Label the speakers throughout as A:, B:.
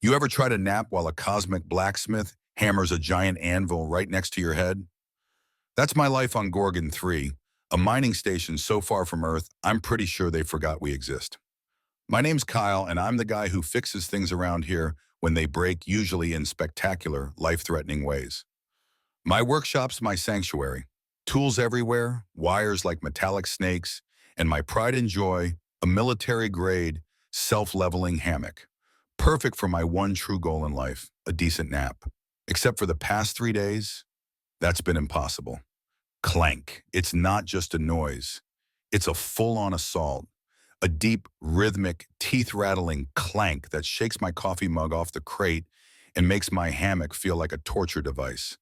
A: You ever try to nap while a cosmic blacksmith hammers a giant anvil right next to your head? That's my life on Gorgon 3, a mining station so far from Earth, I'm pretty sure they forgot we exist. My name's Kyle, and I'm the guy who fixes things around here when they break, usually in spectacular, life-threatening ways. My workshop's my sanctuary. Tools everywhere, wires like metallic snakes, and my pride and joy, a military-grade, self-leveling hammock. Perfect for my one true goal in life, a decent nap. Except for the past 3 days, that's been impossible. Clank. It's not just a noise. It's a full-on assault. A deep, rhythmic, teeth-rattling clank that shakes my coffee mug off the crate and makes my hammock feel like a torture device.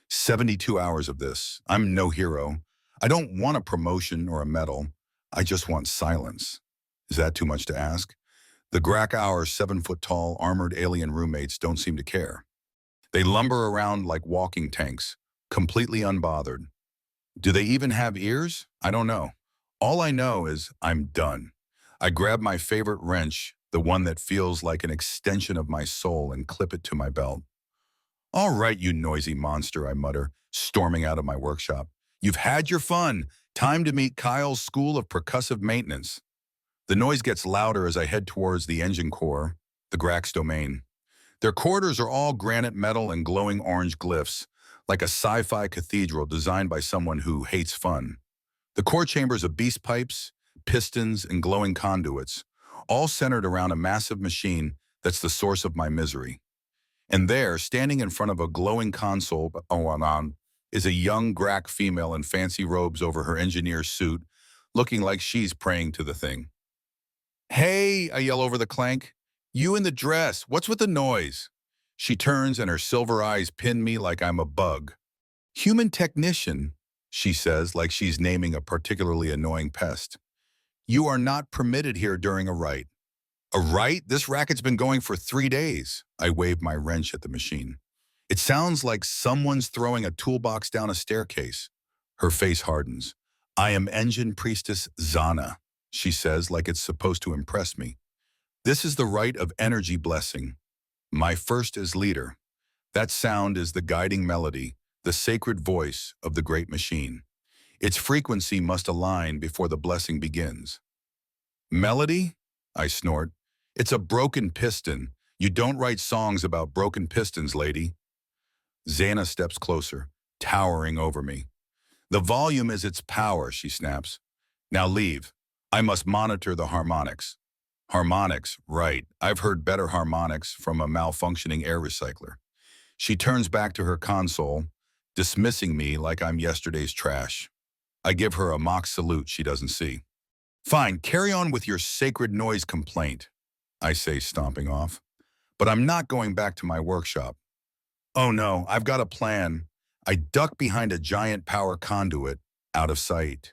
A: 72 hours of this. I'm no hero. I don't want a promotion or a medal. I just want silence. Is that too much to ask? The Grak-Hour's 7-foot-tall, armored alien roommates don't seem to care. They lumber around like walking tanks, completely unbothered. Do they even have ears? I don't know. All I know is I'm done. I grab my favorite wrench, the one that feels like an extension of my soul, and clip it to my belt. All right, you noisy monster, I mutter, storming out of my workshop. You've had your fun. Time to meet Kyle's School of Percussive Maintenance. The noise gets louder as I head towards the engine core, the Grak's domain. Their quarters are all granite metal and glowing orange glyphs, like a sci-fi cathedral designed by someone who hates fun. The core chambers are beast pipes, pistons, and glowing conduits, all centered around a massive machine that's the source of my misery. And there, standing in front of a glowing console, is a young Grak female in fancy robes over her engineer's suit, looking like she's praying to the thing. Hey, I yell over the clank. You in the dress, what's with the noise? She turns and her silver eyes pin me like I'm a bug. Human technician, she says, like she's naming a particularly annoying pest. You are not permitted here during a rite. A rite? This racket's been going for 3 days. I wave my wrench at the machine. It sounds like someone's throwing a toolbox down a staircase. Her face hardens. I am Engine Priestess Zana, she says, like it's supposed to impress me. This is the rite of energy blessing. My first as leader. That sound is the guiding melody, the sacred voice of the great machine. Its frequency must align before the blessing begins. Melody? I snort. It's a broken piston. You don't write songs about broken pistons, lady. Zana steps closer, towering over me. The volume is its power, she snaps. Now leave. I must monitor the harmonics. Harmonics, right. I've heard better harmonics from a malfunctioning air recycler. She turns back to her console, dismissing me like I'm yesterday's trash. I give her a mock salute she doesn't see. Fine, carry on with your sacred noise complaint, I say, stomping off. But I'm not going back to my workshop. Oh no, I've got a plan. I duck behind a giant power conduit, out of sight.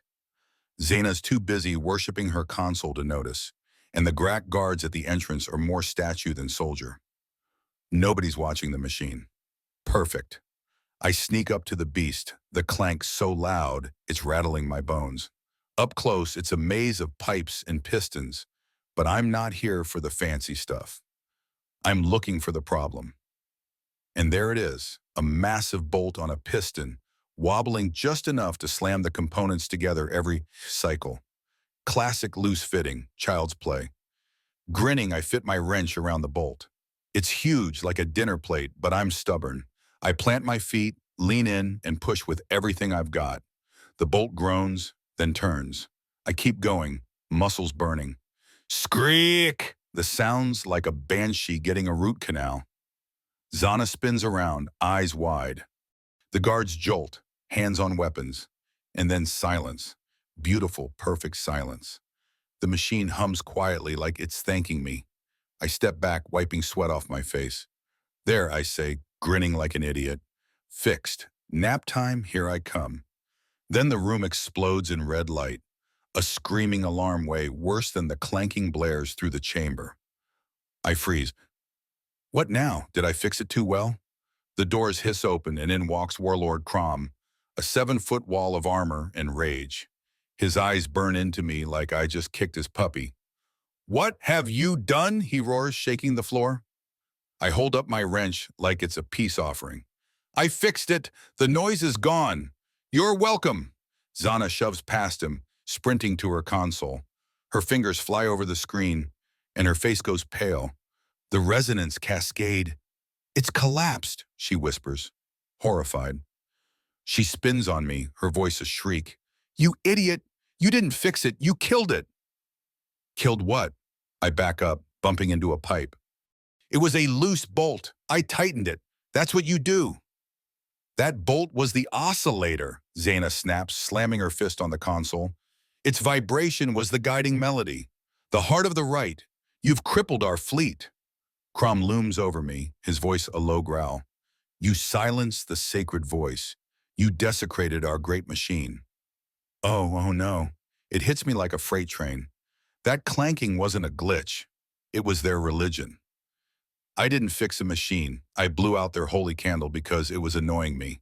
A: Zana's too busy worshiping her console to notice, and the Grak guards at the entrance are more statue than soldier. Nobody's watching the machine. Perfect. I sneak up to the beast, the clank so loud it's rattling my bones. Up close, it's a maze of pipes and pistons, but I'm not here for the fancy stuff. I'm looking for the problem. And there it is, a massive bolt on a piston, wobbling just enough to slam the components together every cycle. Classic loose fitting, child's play. Grinning, I fit my wrench around the bolt. It's huge, like a dinner plate, but I'm stubborn. I plant my feet, lean in, and push with everything I've got. The bolt groans, then turns. I keep going, muscles burning. Screek! The sound's like a banshee getting a root canal. Zana spins around, eyes wide. The guards jolt, hands on weapons, and then silence. Beautiful, perfect silence. The machine hums quietly like it's thanking me. I step back, wiping sweat off my face. There, I say, grinning like an idiot. Fixed. Nap time, here I come. Then the room explodes in red light. A screaming alarm way worse than the clanking blares through the chamber. I freeze. What now? Did I fix it too well? The doors hiss open and in walks Warlord Crom, a 7-foot wall of armor and rage. His eyes burn into me like I just kicked his puppy. What have you done? He roars, shaking the floor. I hold up my wrench like it's a peace offering. I fixed it. The noise is gone. You're welcome. Zana shoves past him, sprinting to her console. Her fingers fly over the screen, and her face goes pale. The resonance cascade. It's collapsed, she whispers, horrified. She spins on me, her voice a shriek. You idiot! You didn't fix it. You killed it. Killed what? I back up, bumping into a pipe. It was a loose bolt. I tightened it. That's what you do. That bolt was the oscillator, Zaina snaps, slamming her fist on the console. Its vibration was the guiding melody. The heart of the right. You've crippled our fleet. Crom looms over me, his voice a low growl. You silenced the sacred voice. You desecrated our great machine. Oh no. It hits me like a freight train. That clanking wasn't a glitch. It was their religion. I didn't fix a machine. I blew out their holy candle because it was annoying me.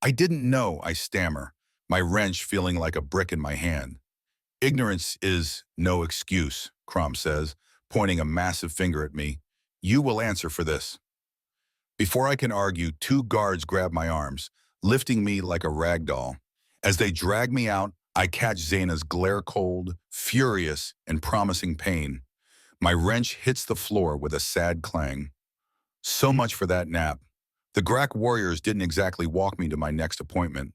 A: I didn't know, I stammer, my wrench feeling like a brick in my hand. Ignorance is no excuse, Crom says, pointing a massive finger at me. You will answer for this. Before I can argue, two guards grab my arms, lifting me like a rag doll. As they drag me out, I catch Zaina's glare-cold, furious, and promising pain. My wrench hits the floor with a sad clang. So much for that nap. The Grak warriors didn't exactly walk me to my next appointment.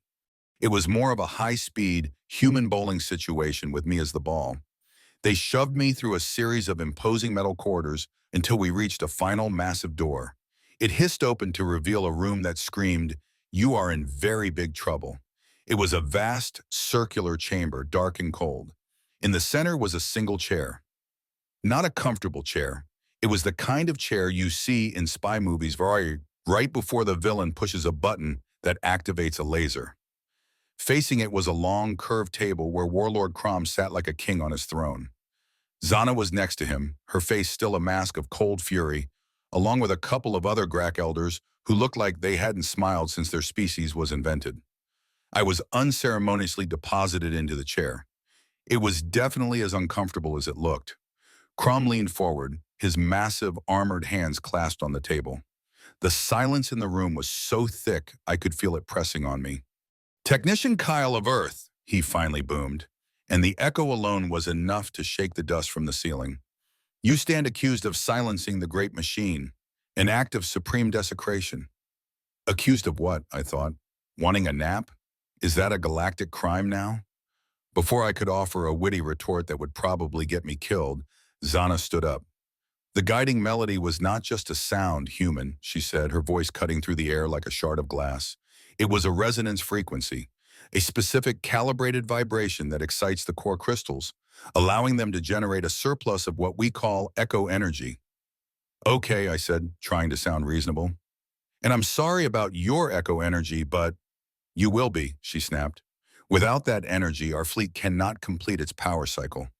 A: It was more of a high-speed, human bowling situation with me as the ball. They shoved me through a series of imposing metal corridors until we reached a final massive door. It hissed open to reveal a room that screamed, "You are in very big trouble." It was a vast, circular chamber, dark and cold. In the center was a single chair. Not a comfortable chair. It was the kind of chair you see in spy movies right before the villain pushes a button that activates a laser. Facing it was a long, curved table where Warlord Crom sat like a king on his throne. Zana was next to him, her face still a mask of cold fury, along with a couple of other Grak elders who looked like they hadn't smiled since their species was invented. I was unceremoniously deposited into the chair. It was definitely as uncomfortable as it looked. Crom leaned forward, his massive, armored hands clasped on the table. The silence in the room was so thick I could feel it pressing on me. "Technician Kyle of Earth," he finally boomed, and the echo alone was enough to shake the dust from the ceiling. "You stand accused of silencing the great machine, an act of supreme desecration." Accused of what, I thought? Wanting a nap? Is that a galactic crime now? Before I could offer a witty retort that would probably get me killed, Zana stood up. "The guiding melody was not just a sound, human," she said, her voice cutting through the air like a shard of glass. "It was a resonance frequency, a specific calibrated vibration that excites the core crystals, allowing them to generate a surplus of what we call echo energy." "Okay," I said, trying to sound reasonable. "And I'm sorry about your echo energy, but—" "You will be," she snapped. "Without that energy, our fleet cannot complete its power cycle.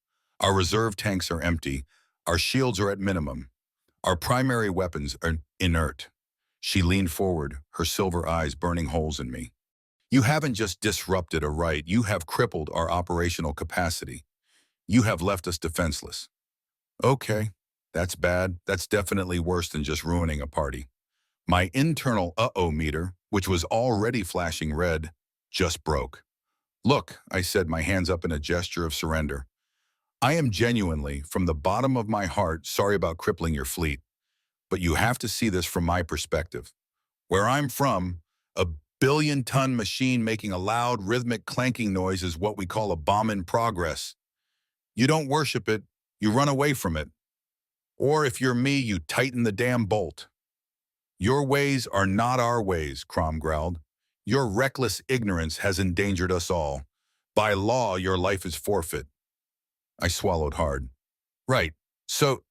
A: Our reserve tanks are empty. Our shields are at minimum. Our primary weapons are inert." She leaned forward, her silver eyes burning holes in me. "You haven't just disrupted a right, you have crippled our operational capacity. You have left us defenseless." "Okay, that's bad. That's definitely worse than just ruining a party." My internal uh-oh meter, which was already flashing red, just broke. "Look," I said, my hands up in a gesture of surrender. "I am genuinely, from the bottom of my heart, sorry about crippling your fleet. But you have to see this from my perspective. Where I'm from, a billion-ton machine making a loud, rhythmic clanking noise is what we call a bomb in progress. You don't worship it, you run away from it. Or if you're me, you tighten the damn bolt." "Your ways are not our ways," Crom growled. "Your reckless ignorance has endangered us all. By law, your life is forfeit." I swallowed hard. "Right. So,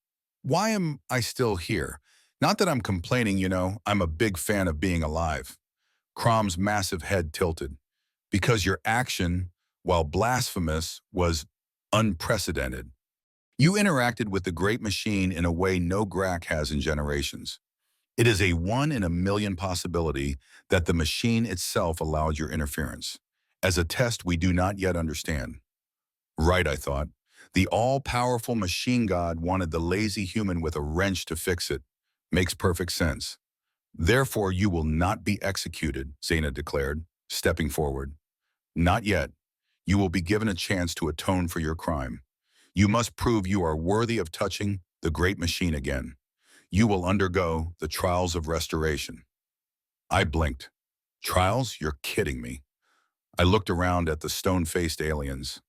A: why am I still here? Not that I'm complaining, I'm a big fan of being alive." Crom's massive head tilted. "Because your action, while blasphemous, was unprecedented. You interacted with the great machine in a way no Grak has in generations. It is a 1 in a million possibility that the machine itself allowed your interference. As a test we do not yet understand." Right, I thought. The all-powerful machine god wanted the lazy human with a wrench to fix it. Makes perfect sense. Therefore, you will not be executed, Zaina declared, stepping forward. Not yet. You will be given a chance to atone for your crime. You must prove you are worthy of touching the great machine again. You will undergo the trials of restoration. I blinked. Trials? You're kidding me. I looked around at the stone-faced aliens.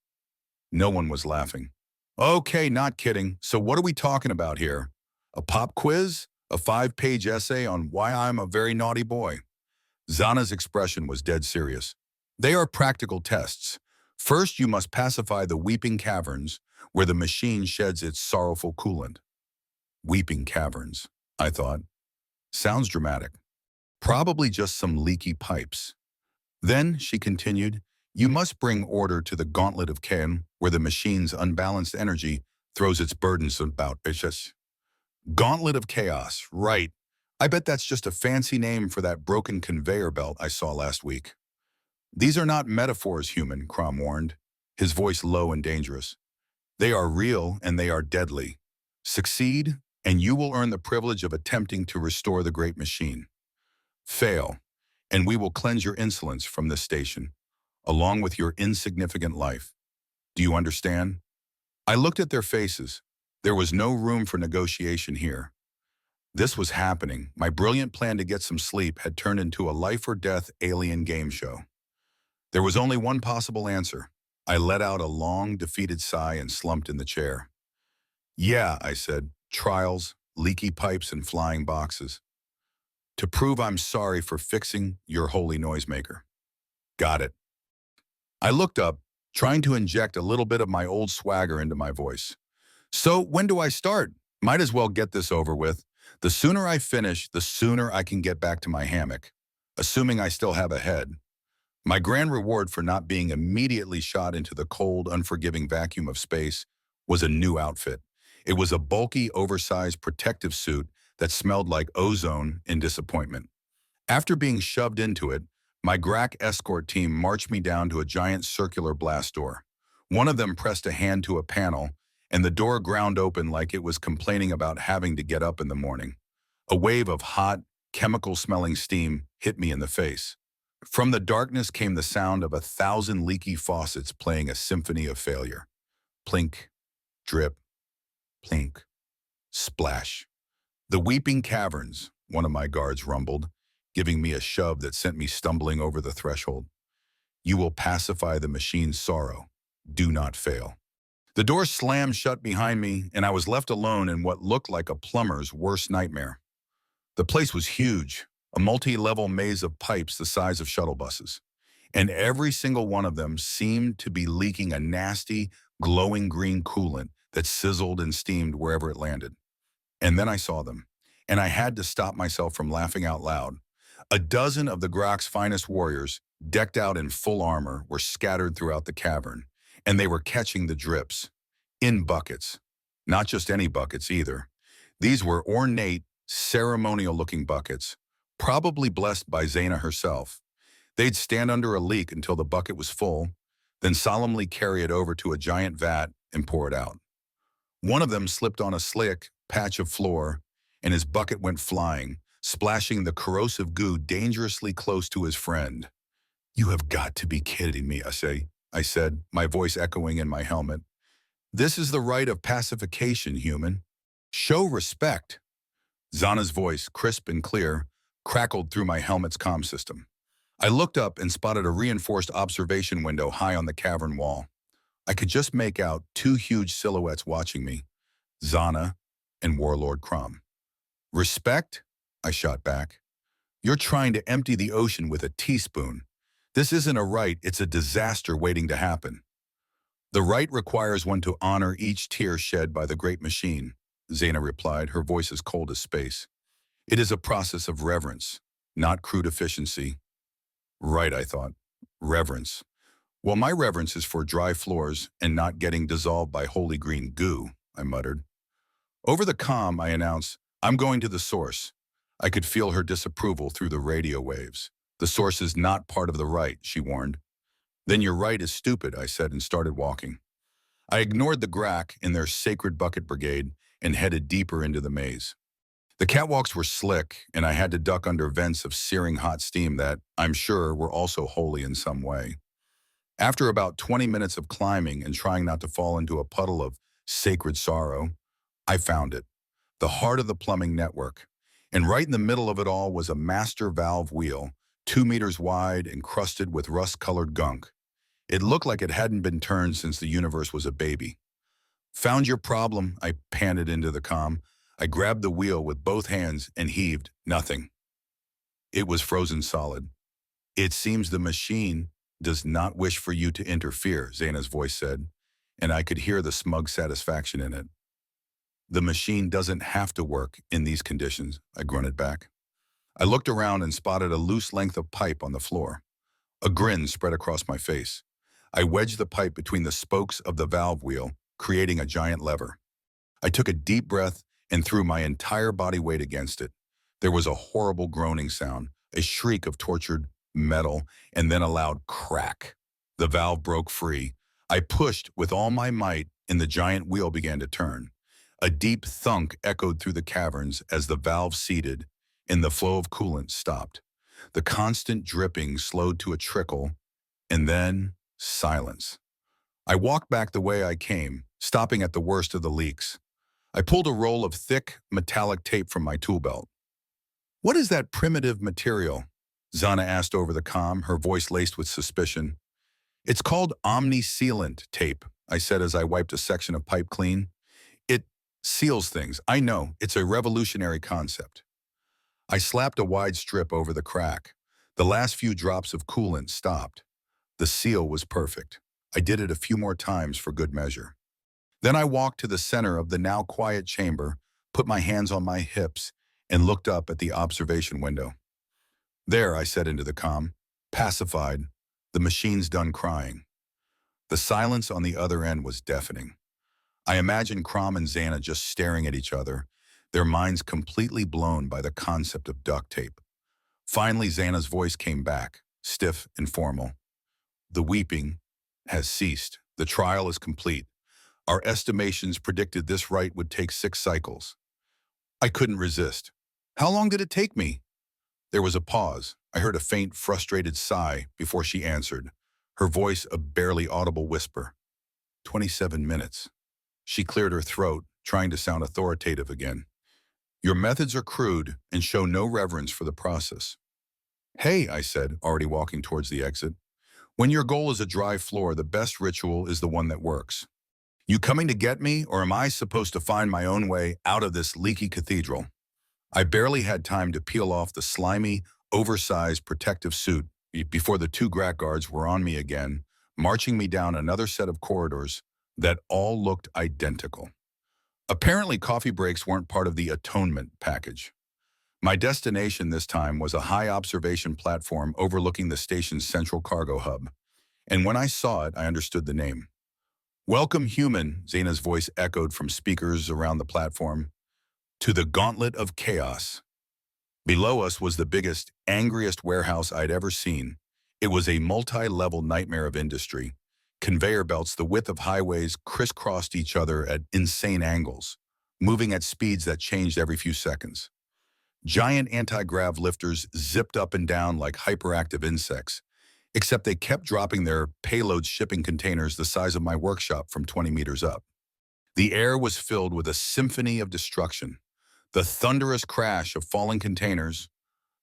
A: No one was laughing. Okay, not kidding. So what are we talking about here? A pop quiz? A 5-page essay on why I'm a very naughty boy? Zana's expression was dead serious. They are practical tests. First, you must pacify the weeping caverns where the machine sheds its sorrowful coolant. Weeping caverns, I thought. Sounds dramatic. Probably just some leaky pipes. Then, she continued, you must bring order to the gauntlet of Cain, where the machine's unbalanced energy throws its burdens about. It's just gauntlet of chaos, right. I bet that's just a fancy name for that broken conveyor belt I saw last week. These are not metaphors, human, Crom warned, his voice low and dangerous. They are real and they are deadly. Succeed, and you will earn the privilege of attempting to restore the great machine. Fail, and we will cleanse your insolence from this station, along with your insignificant life. Do you understand? I looked at their faces. There was no room for negotiation here. This was happening. My brilliant plan to get some sleep had turned into a life-or-death alien game show. There was only one possible answer. I let out a long, defeated sigh and slumped in the chair. Yeah, I said, trials, leaky pipes, and flying boxes. To prove I'm sorry for fixing your holy noisemaker. Got it. I looked up, trying to inject a little bit of my old swagger into my voice. So when do I start? Might as well get this over with. The sooner I finish, the sooner I can get back to my hammock, assuming I still have a head. My grand reward for not being immediately shot into the cold, unforgiving vacuum of space was a new outfit. It was a bulky, oversized protective suit that smelled like ozone in disappointment. After being shoved into it, my GRAC escort team marched me down to a giant circular blast door. One of them pressed a hand to a panel, and the door ground open like it was complaining about having to get up in the morning. A wave of hot, chemical-smelling steam hit me in the face. From the darkness came the sound of 1,000 leaky faucets playing a symphony of failure. Plink, drip, plink, splash. The weeping caverns, one of my guards rumbled, giving me a shove that sent me stumbling over the threshold. You will pacify the machine's sorrow. Do not fail. The door slammed shut behind me, and I was left alone in what looked like a plumber's worst nightmare. The place was huge, a multi-level maze of pipes the size of shuttle buses, and every single one of them seemed to be leaking a nasty, glowing green coolant that sizzled and steamed wherever it landed. And then I saw them, and I had to stop myself from laughing out loud. A dozen of the GRAC's finest warriors, decked out in full armor, were scattered throughout the cavern, and they were catching the drips, in buckets. Not just any buckets either. These were ornate, ceremonial-looking buckets, probably blessed by Zaina herself. They'd stand under a leak until the bucket was full, then solemnly carry it over to a giant vat and pour it out. One of them slipped on a slick patch of floor, and his bucket went flying, splashing the corrosive goo dangerously close to his friend. You have got to be kidding me, I said, my voice echoing in my helmet. This is the rite of pacification, human. Show respect. Zana's voice, crisp and clear, crackled through my helmet's comm system. I looked up and spotted a reinforced observation window high on the cavern wall. I could just make out two huge silhouettes watching me, Zana and Warlord Crom. Respect? I shot back. You're trying to empty the ocean with a teaspoon. This isn't a rite, it's a disaster waiting to happen. The rite requires one to honor each tear shed by the great machine, Zaina replied, her voice as cold as space. It is a process of reverence, not crude efficiency. Right, I thought. Reverence. Well, my reverence is for dry floors and not getting dissolved by holy green goo, I muttered. Over the comm, I announced, I'm going to the source. I could feel her disapproval through the radio waves. The source is not part of the rite, she warned. Then your rite is stupid, I said, and started walking. I ignored the GRAC in their sacred bucket brigade and headed deeper into the maze. The catwalks were slick, and I had to duck under vents of searing hot steam that, I'm sure, were also holy in some way. After about 20 minutes of climbing and trying not to fall into a puddle of sacred sorrow, I found it, the heart of the plumbing network. And right in the middle of it all was a master valve wheel, 2 meters wide and crusted with rust-colored gunk. It looked like it hadn't been turned since the universe was a baby. Found your problem, I panted into the comm. I grabbed the wheel with both hands and heaved. Nothing. It was frozen solid. It seems the machine does not wish for you to interfere, Zaina's voice said, and I could hear the smug satisfaction in it. The machine doesn't have to work in these conditions, I grunted back. I looked around and spotted a loose length of pipe on the floor. A grin spread across my face. I wedged the pipe between the spokes of the valve wheel, creating a giant lever. I took a deep breath and threw my entire body weight against it. There was a horrible groaning sound, a shriek of tortured metal, and then a loud crack. The valve broke free. I pushed with all my might, and the giant wheel began to turn. A deep thunk echoed through the caverns as the valve seated, and the flow of coolant stopped. The constant dripping slowed to a trickle, and then silence. I walked back the way I came, stopping at the worst of the leaks. I pulled a roll of thick, metallic tape from my tool belt. "What is that primitive material?" Zana asked over the comm, her voice laced with suspicion. "It's called omni-sealant tape," I said as I wiped a section of pipe clean. "It seals things. I know, it's a revolutionary concept." I slapped a wide strip over the crack. The last few drops of coolant stopped. The seal was perfect. I did it a few more times for good measure. Then I walked to the center of the now quiet chamber, put my hands on my hips, and looked up at the observation window. "There," I said into the comm, pacified, "the machine's done crying." The silence on the other end was deafening. I imagined Crom and Xana just staring at each other, their minds completely blown by the concept of duct tape. Finally, Xana's voice came back, stiff and formal. "The weeping has ceased. The trial is complete. Our estimations predicted this rite would take 6 cycles." I couldn't resist. "How long did it take me?" There was a pause. I heard a faint, frustrated sigh before she answered, her voice a barely audible whisper. 27 minutes. She cleared her throat, trying to sound authoritative again. "Your methods are crude and show no reverence for the process." "Hey," I said, already walking towards the exit. "When your goal is a dry floor, the best ritual is the one that works. You coming to get me, or am I supposed to find my own way out of this leaky cathedral?" I barely had time to peel off the slimy, oversized protective suit before the 2 Grat guards were on me again, marching me down another set of corridors that all looked identical. Apparently, coffee breaks weren't part of the atonement package. My destination this time was a high observation platform overlooking the station's central cargo hub. And when I saw it, I understood the name. "Welcome, human," Xana's voice echoed from speakers around the platform, "to the Gauntlet of Chaos." Below us was the biggest, angriest warehouse I'd ever seen. It was a multi-level nightmare of industry. Conveyor belts the width of highways crisscrossed each other at insane angles, moving at speeds that changed every few seconds. Giant anti-grav lifters zipped up and down like hyperactive insects, except they kept dropping their payload shipping containers the size of my workshop from 20 meters up. The air was filled with a symphony of destruction. The thunderous crash of falling containers,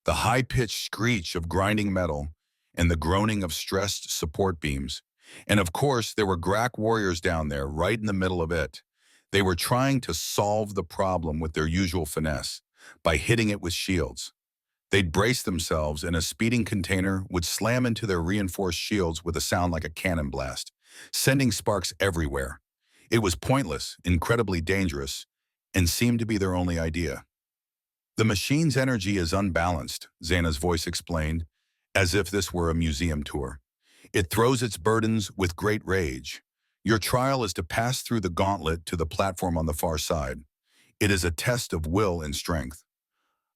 A: the high-pitched screech of grinding metal, and the groaning of stressed support beams. And of course, there were Grak warriors down there, right in the middle of it. They were trying to solve the problem with their usual finesse, by hitting it with shields. They'd brace themselves, and a speeding container would slam into their reinforced shields with a sound like a cannon blast, sending sparks everywhere. It was pointless, incredibly dangerous, and seemed to be their only idea. "The machine's energy is unbalanced," Xana's voice explained, as if this were a museum tour. "It throws its burdens with great rage. Your trial is to pass through the gauntlet to the platform on the far side. It is a test of will and strength."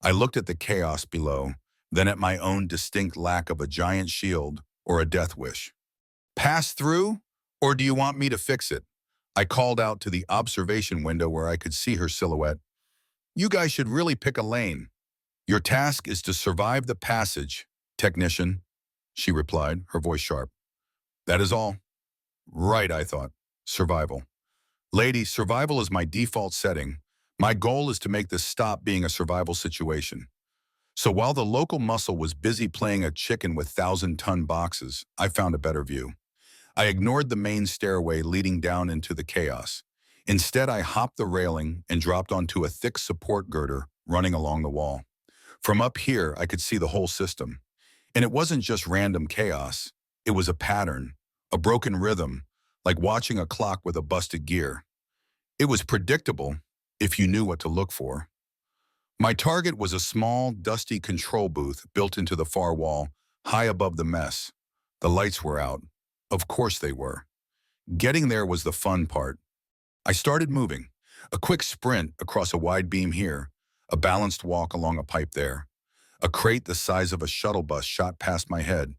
A: I looked at the chaos below, then at my own distinct lack of a giant shield or a death wish. "Pass through? Or do you want me to fix it?" I called out to the observation window where I could see her silhouette. You guys should really pick a lane. Your task is to survive the passage, technician, she replied, her voice sharp. That is all. Right, I thought. Survival. Lady, survival is my default setting. My goal is to make this stop being a survival situation. So while the local muscle was busy playing a chicken with 1,000-ton boxes, I found a better view. I ignored the main stairway leading down into the chaos. Instead, I hopped the railing and dropped onto a thick support girder running along the wall. From up here, I could see the whole system. And it wasn't just random chaos. It was a pattern, a broken rhythm, like watching a clock with a busted gear. It was predictable if you knew what to look for. My target was a small, dusty control booth built into the far wall, high above the mess. The lights were out. Of course they were. Getting there was the fun part. I started moving, a quick sprint across a wide beam here, a balanced walk along a pipe there. A crate the size of a shuttle bus shot past my head.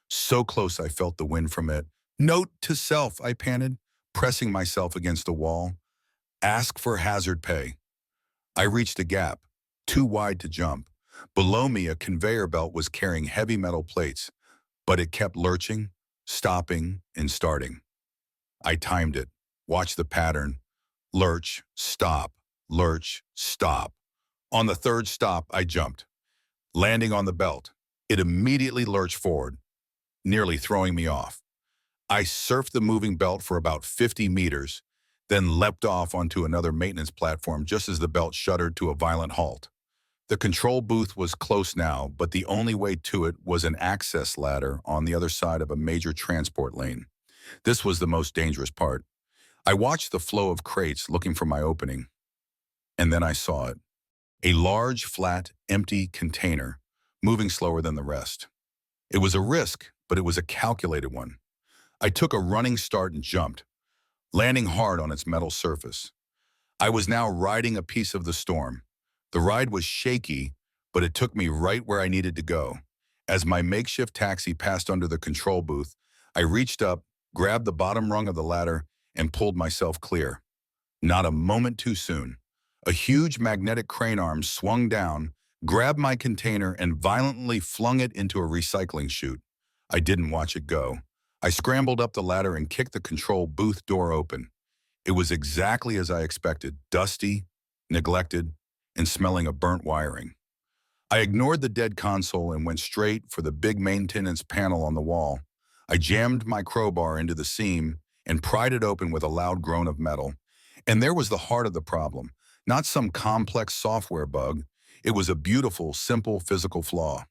A: So close I felt the wind from it. Note to self, I panted, pressing myself against the wall. Ask for hazard pay. I reached a gap, too wide to jump. Below me, a conveyor belt was carrying heavy metal plates, but it kept lurching, stopping, and starting. I timed it, watched the pattern. Lurch, stop, lurch, stop. On the third stop, I jumped, landing on the belt. It immediately lurched forward, nearly throwing me off. I surfed the moving belt for about 50 meters, then leapt off onto another maintenance platform just as the belt shuddered to a violent halt. The control booth was close now, but the only way to it was an access ladder on the other side of a major transport lane. This was the most dangerous part. I watched the flow of crates looking for my opening, and then I saw it. A large, flat, empty container, moving slower than the rest. It was a risk, but it was a calculated one. I took a running start and jumped, landing hard on its metal surface. I was now riding a piece of the storm. The ride was shaky, but it took me right where I needed to go. As my makeshift taxi passed under the control booth, I reached up, grabbed the bottom rung of the ladder, and pulled myself clear. Not a moment too soon. A huge magnetic crane arm swung down, grabbed my container, and violently flung it into a recycling chute. I didn't watch it go. I scrambled up the ladder and kicked the control booth door open. It was exactly as I expected, dusty, neglected, and smelling of burnt wiring. I ignored the dead console and went straight for the big maintenance panel on the wall. I jammed my crowbar into the seam and pried it open with a loud groan of metal. And there was the heart of the problem, not some complex software bug. It was a beautiful, simple physical flaw.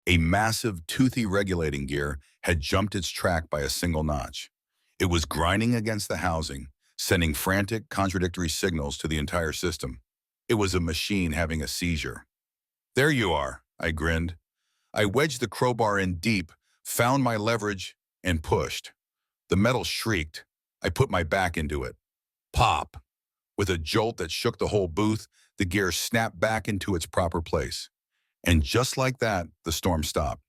A: A massive, toothy regulating gear had jumped its track by a single notch. It was grinding against the housing, sending frantic, contradictory signals to the entire system. It was a machine having a seizure. There you are, I grinned. I wedged the crowbar in deep, found my leverage, and pushed. The metal shrieked. I put my back into it. Pop! With a jolt that shook the whole booth, the gear snapped back into its proper place. And just like that, the storm stopped.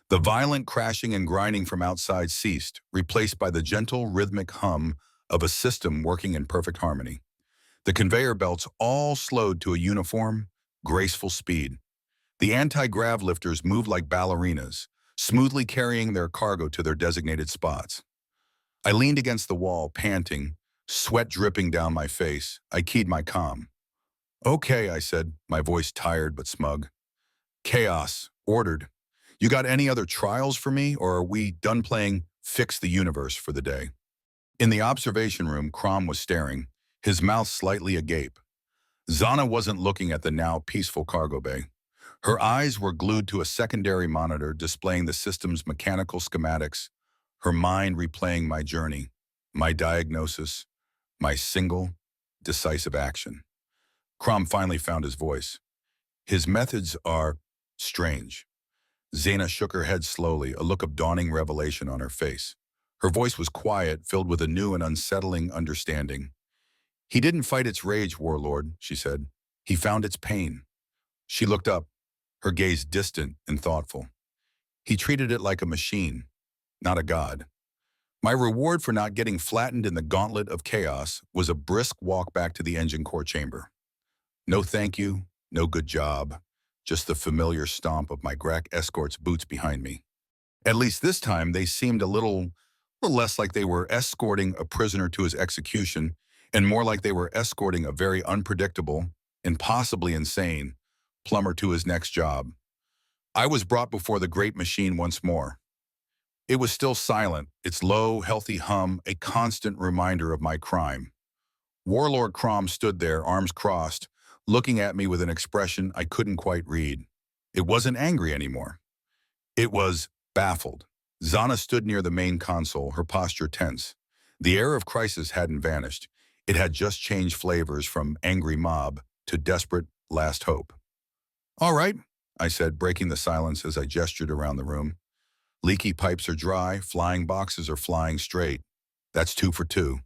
A: The violent crashing and grinding from outside ceased, replaced by the gentle, rhythmic hum of a system working in perfect harmony. The conveyor belts all slowed to a uniform, graceful speed. The anti-grav lifters moved like ballerinas, smoothly carrying their cargo to their designated spots. I leaned against the wall, panting, sweat dripping down my face. I keyed my comm. Okay, I said, my voice tired but smug. Chaos, ordered. You got any other trials for me, or are we done playing Fix the Universe for the day? In the observation room, Crom was staring, his mouth slightly agape. Zana wasn't looking at the now peaceful cargo bay. Her eyes were glued to a secondary monitor displaying the system's mechanical schematics, her mind replaying my journey, my diagnosis, my single, decisive action. Crom finally found his voice. His methods are strange. Zaina shook her head slowly, a look of dawning revelation on her face. Her voice was quiet, filled with a new and unsettling understanding. He didn't fight its rage, Warlord, she said. He found its pain. She looked up, her gaze distant and thoughtful. He treated it like a machine, not a god. My reward for not getting flattened in the gauntlet of chaos was a brisk walk back to the engine core chamber. No thank you, no good job, just the familiar stomp of my Grack escort's boots behind me. At least this time, they seemed a little less like they were escorting a prisoner to his execution and more like they were escorting a very unpredictable, impossibly insane, plumber to his next job. I was brought before the great machine once more. It was still silent, its low, healthy hum a constant reminder of my crime. Warlord Crom stood there, arms crossed, looking at me with an expression I couldn't quite read. It wasn't angry anymore. It was baffled. Zana stood near the main console, her posture tense. The air of crisis hadn't vanished. It had just changed flavors from angry mob to desperate last hope. "All right," I said, breaking the silence as I gestured around the room. "Leaky pipes are dry, flying boxes are flying straight. That's 2 for 2.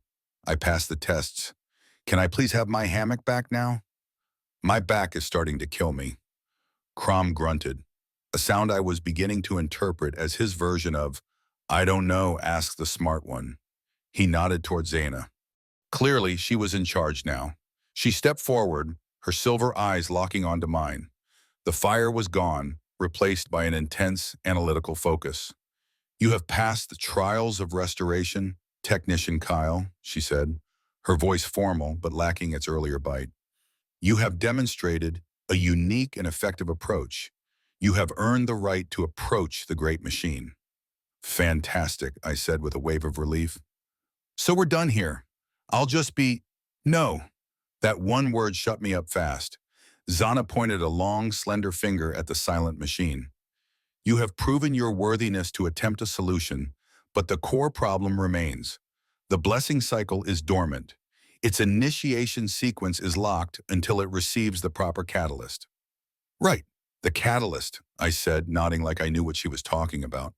A: I passed the tests. Can I please have my hammock back now? My back is starting to kill me." Crom grunted, a sound I was beginning to interpret as his version of, "I don't know, ask the smart one." He nodded toward Zaina. Clearly, she was in charge now. She stepped forward, her silver eyes locking onto mine. The fire was gone, replaced by an intense, analytical focus. "You have passed the trials of restoration, Technician Kyle," she said, her voice formal but lacking its earlier bite. "You have demonstrated a unique and effective approach. You have earned the right to approach the great machine." "Fantastic," I said with a wave of relief. "So we're done here. I'll just be—" "No." That one word shut me up fast. Zana pointed a long, slender finger at the silent machine. "You have proven your worthiness to attempt a solution, but the core problem remains. The blessing cycle is dormant. Its initiation sequence is locked until it receives the proper catalyst." "Right, the catalyst," I said, nodding like I knew what she was talking about.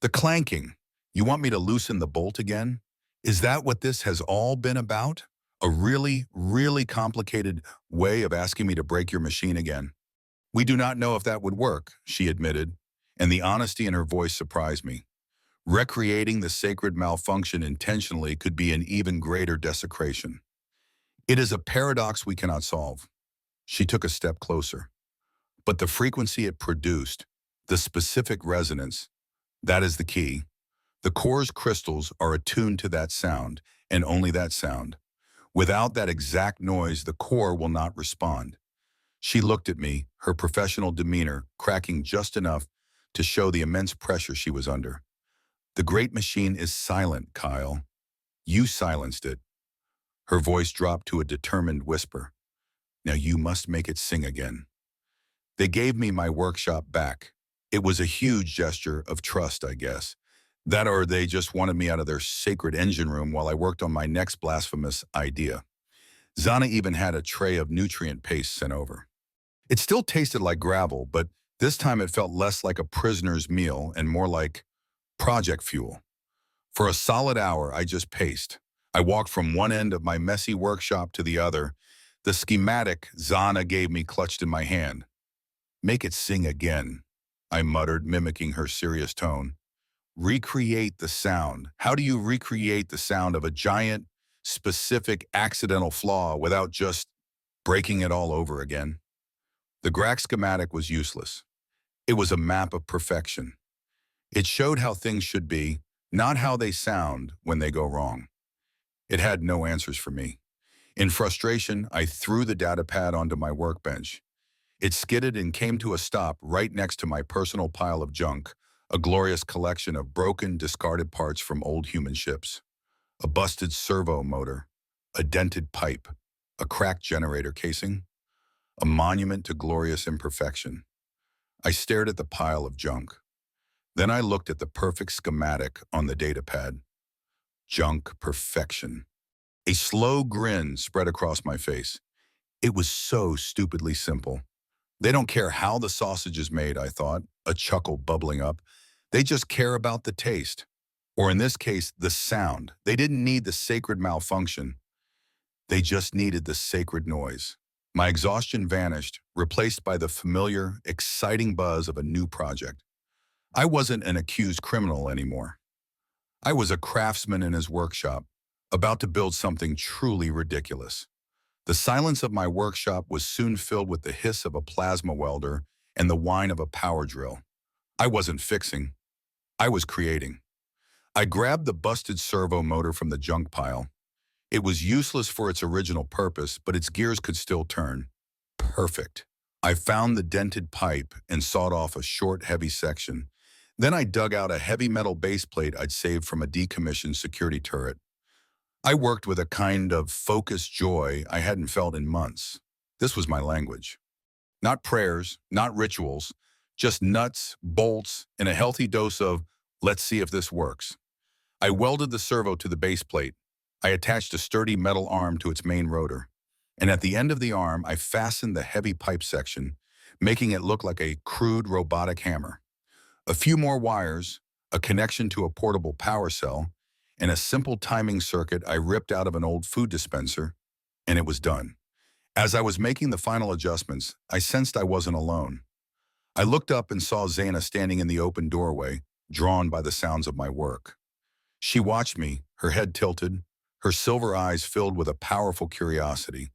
A: "The clanking. You want me to loosen the bolt again? Is that what this has all been about? A really, really complicated way of asking me to break your machine again?" "We do not know if that would work," she admitted, and the honesty in her voice surprised me. Recreating the sacred malfunction intentionally could be an even greater desecration. "It is a paradox we cannot solve." She took a step closer. "But the frequency it produced, the specific resonance, that is the key. The core's crystals are attuned to that sound, and only that sound. Without that exact noise, the core will not respond." She looked at me, her professional demeanor cracking just enough to show the immense pressure she was under. "The great machine is silent, Kyle. You silenced it." Her voice dropped to a determined whisper. "Now you must make it sing again." They gave me my workshop back. It was a huge gesture of trust, I guess. That or they just wanted me out of their sacred engine room while I worked on my next blasphemous idea. Zana even had a tray of nutrient paste sent over. It still tasted like gravel, but this time it felt less like a prisoner's meal and more like project fuel. For a solid hour, I just paced. I walked from one end of my messy workshop to the other, the schematic Zana gave me clutched in my hand. "Make it sing again," I muttered, mimicking her serious tone. "Recreate the sound. How do you recreate the sound of a giant, specific, accidental flaw without just breaking it all over again?" The Grack schematic was useless. It was a map of perfection. It showed how things should be, not how they sound when they go wrong. It had no answers for me. In frustration, I threw the data pad onto my workbench. It skidded and came to a stop right next to my personal pile of junk, a glorious collection of broken, discarded parts from old human ships. A busted servo motor, a dented pipe, a cracked generator casing, a monument to glorious imperfection. I stared at the pile of junk. Then I looked at the perfect schematic on the datapad. Junk perfection. A slow grin spread across my face. It was so stupidly simple. They don't care how the sausage is made, I thought, a chuckle bubbling up. They just care about the taste. Or in this case, the sound. They didn't need the sacred malfunction. They just needed the sacred noise. My exhaustion vanished, replaced by the familiar, exciting buzz of a new project. I wasn't an accused criminal anymore. I was a craftsman in his workshop, about to build something truly ridiculous. The silence of my workshop was soon filled with the hiss of a plasma welder and the whine of a power drill. I wasn't fixing, I was creating. I grabbed the busted servo motor from the junk pile. It was useless for its original purpose, but its gears could still turn. Perfect. I found the dented pipe and sawed off a short, heavy section. Then I dug out a heavy metal base plate I'd saved from a decommissioned security turret. I worked with a kind of focused joy I hadn't felt in months. This was my language. Not prayers, not rituals, just nuts, bolts, and a healthy dose of, let's see if this works. I welded the servo to the base plate. I attached a sturdy metal arm to its main rotor. And at the end of the arm, I fastened the heavy pipe section, making it look like a crude robotic hammer. A few more wires, a connection to a portable power cell, and a simple timing circuit I ripped out of an old food dispenser, and it was done. As I was making the final adjustments, I sensed I wasn't alone. I looked up and saw Zaina standing in the open doorway, drawn by the sounds of my work. She watched me, her head tilted, her silver eyes filled with a powerful curiosity.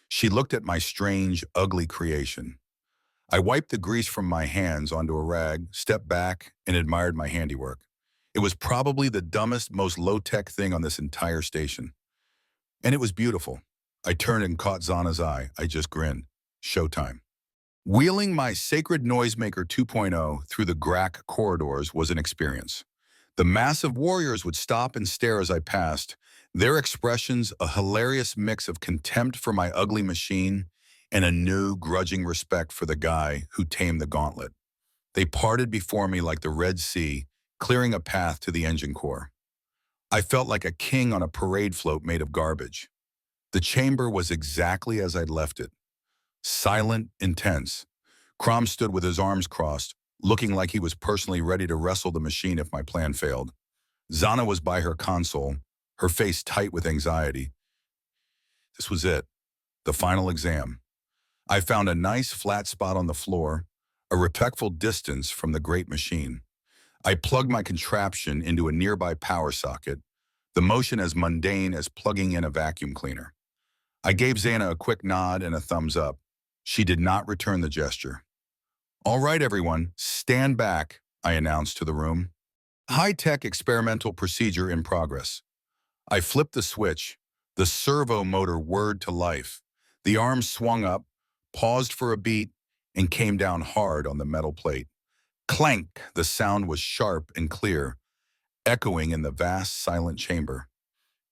A: She looked at my strange, ugly creation. I wiped the grease from my hands onto a rag, stepped back, and admired my handiwork. It was probably the dumbest, most low-tech thing on this entire station. And it was beautiful. I turned and caught Zana's eye. I just grinned. Showtime. Wheeling my sacred noisemaker 2.0 through the GRAC corridors was an experience. The massive warriors would stop and stare as I passed, their expressions a hilarious mix of contempt for my ugly machine and a new, grudging respect for the guy who tamed the gauntlet. They parted before me like the Red Sea, clearing a path to the engine core. I felt like a king on a parade float made of garbage. The chamber was exactly as I'd left it. Silent, intense. Crom stood with his arms crossed, looking like he was personally ready to wrestle the machine if my plan failed. Zana was by her console, her face tight with anxiety. This was it, the final exam. I found a nice flat spot on the floor, a respectful distance from the great machine. I plugged my contraption into a nearby power socket, the motion as mundane as plugging in a vacuum cleaner. I gave Zaina a quick nod and a thumbs up. She did not return the gesture. All right, everyone, stand back, I announced to the room. High-tech experimental procedure in progress. I flipped the switch, the servo motor whirred to life. The arm swung up, paused for a beat, and came down hard on the metal plate. Clank, the sound was sharp and clear, echoing in the vast, silent chamber.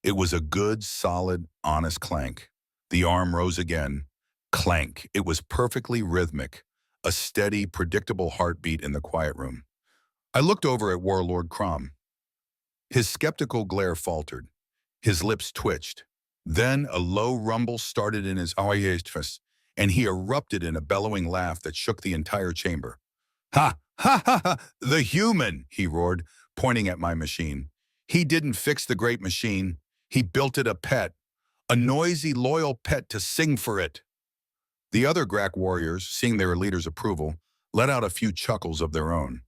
A: It was a good, solid, honest clank. The arm rose again. Clank. It was perfectly rhythmic, a steady, predictable heartbeat in the quiet room. I looked over at Warlord Crom. His skeptical glare faltered. His lips twitched. Then a low rumble started in his eyes, and he erupted in a bellowing laugh that shook the entire chamber. Ha! Ha ha ha! The human, he roared, pointing at my machine. He didn't fix the great machine. He built it a pet. A noisy, loyal pet to sing for it. The other GRAC warriors, seeing their leader's approval, let out a few chuckles of their own.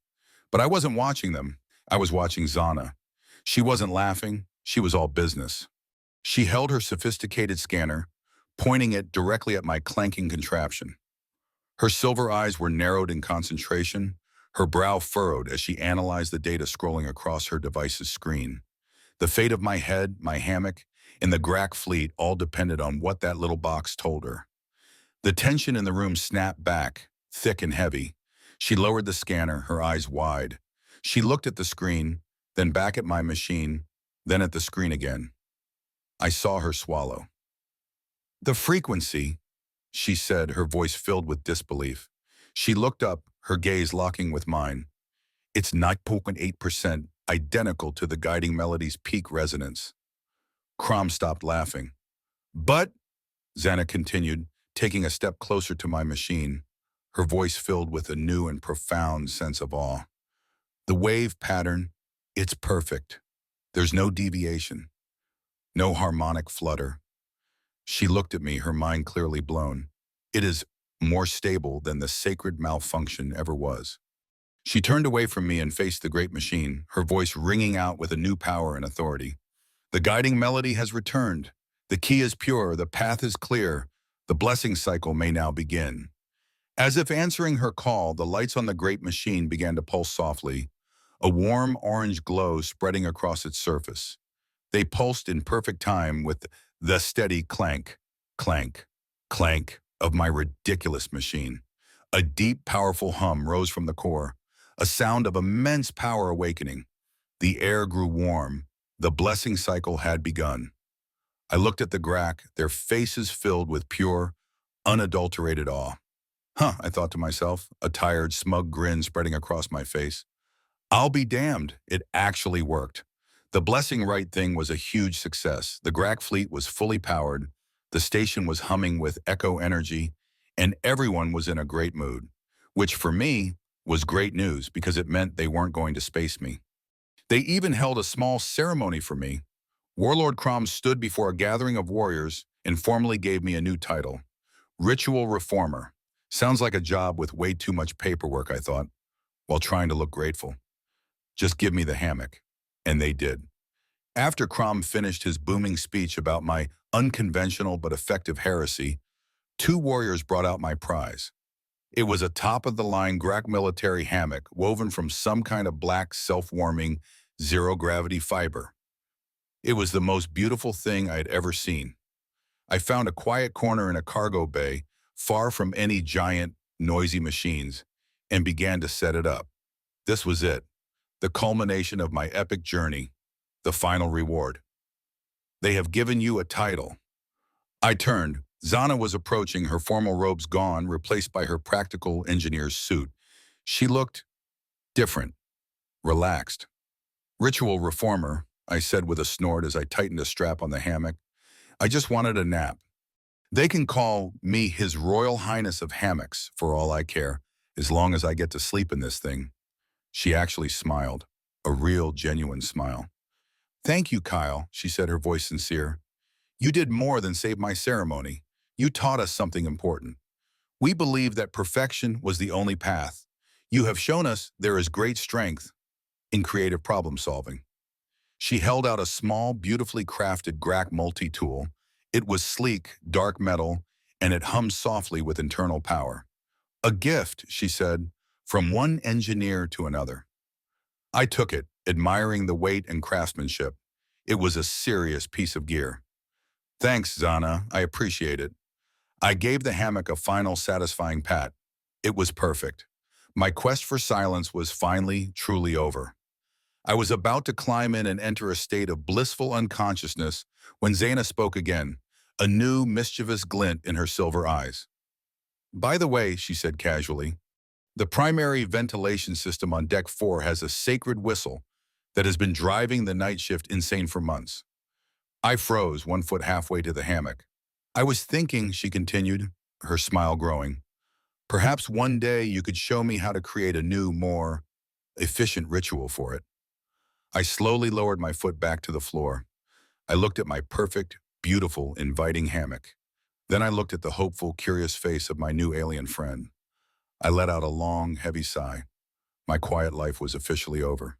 A: But I wasn't watching them. I was watching Zana. She wasn't laughing. She was all business. She held her sophisticated scanner, pointing it directly at my clanking contraption. Her silver eyes were narrowed in concentration, her brow furrowed as she analyzed the data scrolling across her device's screen. The fate of my head, my hammock, and the GRAC fleet all depended on what that little box told her. The tension in the room snapped back, thick and heavy. She lowered the scanner, her eyes wide. She looked at the screen, then back at my machine, then at the screen again. I saw her swallow. The frequency, she said, her voice filled with disbelief. She looked up, her gaze locking with mine. It's 9.8% identical to the guiding melody's peak resonance. Crom stopped laughing. But, Zana continued, taking a step closer to my machine, her voice filled with a new and profound sense of awe. The wave pattern, it's perfect. There's no deviation, no harmonic flutter. She looked at me, her mind clearly blown. It is more stable than the sacred malfunction ever was. She turned away from me and faced the great machine, her voice ringing out with a new power and authority. The guiding melody has returned. The key is pure, the path is clear, the blessing cycle may now begin. As if answering her call, the lights on the great machine began to pulse softly, a warm orange glow spreading across its surface. They pulsed in perfect time with the steady clank, clank, clank of my ridiculous machine. A deep, powerful hum rose from the core, a sound of immense power awakening. The air grew warm. The blessing cycle had begun. I looked at the Grack, their faces filled with pure, unadulterated awe. Huh, I thought to myself, a tired, smug grin spreading across my face. I'll be damned, it actually worked. The blessing right thing was a huge success. The Grack fleet was fully powered, the station was humming with echo energy, and everyone was in a great mood, which for me was great news because it meant they weren't going to space me. They even held a small ceremony for me. Warlord Crom stood before a gathering of warriors and formally gave me a new title, Ritual Reformer. Sounds like a job with way too much paperwork, I thought, while trying to look grateful. Just give me the hammock. And they did. After Crom finished his booming speech about my unconventional but effective heresy, two warriors brought out my prize. It was a top-of-the-line Grack military hammock woven from some kind of black, self-warming, zero-gravity fiber. It was the most beautiful thing I had ever seen. I found a quiet corner in a cargo bay, far from any giant, noisy machines, and began to set it up. This was it, the culmination of my epic journey, the final reward. They have given you a title. I turned. Zana was approaching, her formal robes gone, replaced by her practical engineer's suit. She looked different, relaxed. Ritual reformer, I said with a snort as I tightened a strap on the hammock. I just wanted a nap. They can call me His Royal Highness of Hammocks, for all I care, as long as I get to sleep in this thing. She actually smiled, a real, genuine smile. Thank you, Kyle, she said, her voice sincere. You did more than save my ceremony. You taught us something important. We believed that perfection was the only path. You have shown us there is great strength in creative problem solving. She held out a small, beautifully crafted Grack multi-tool. It was sleek, dark metal, and it hummed softly with internal power. A gift, she said, from one engineer to another. I took it, admiring the weight and craftsmanship. It was a serious piece of gear. Thanks, Zana, I appreciate it. I gave the hammock a final satisfying pat. It was perfect. My quest for silence was finally, truly over. I was about to climb in and enter a state of blissful unconsciousness when Zaina spoke again, a new, mischievous glint in her silver eyes. By the way, she said casually, the primary ventilation system on Deck 4 has a sacred whistle that has been driving the night shift insane for months. I froze, 1 foot halfway to the hammock. I was thinking, she continued, her smile growing, perhaps one day you could show me how to create a new, more efficient ritual for it. I slowly lowered my foot back to the floor. I looked at my perfect, beautiful, inviting hammock. Then I looked at the hopeful, curious face of my new alien friend. I let out a long, heavy sigh. My quiet life was officially over.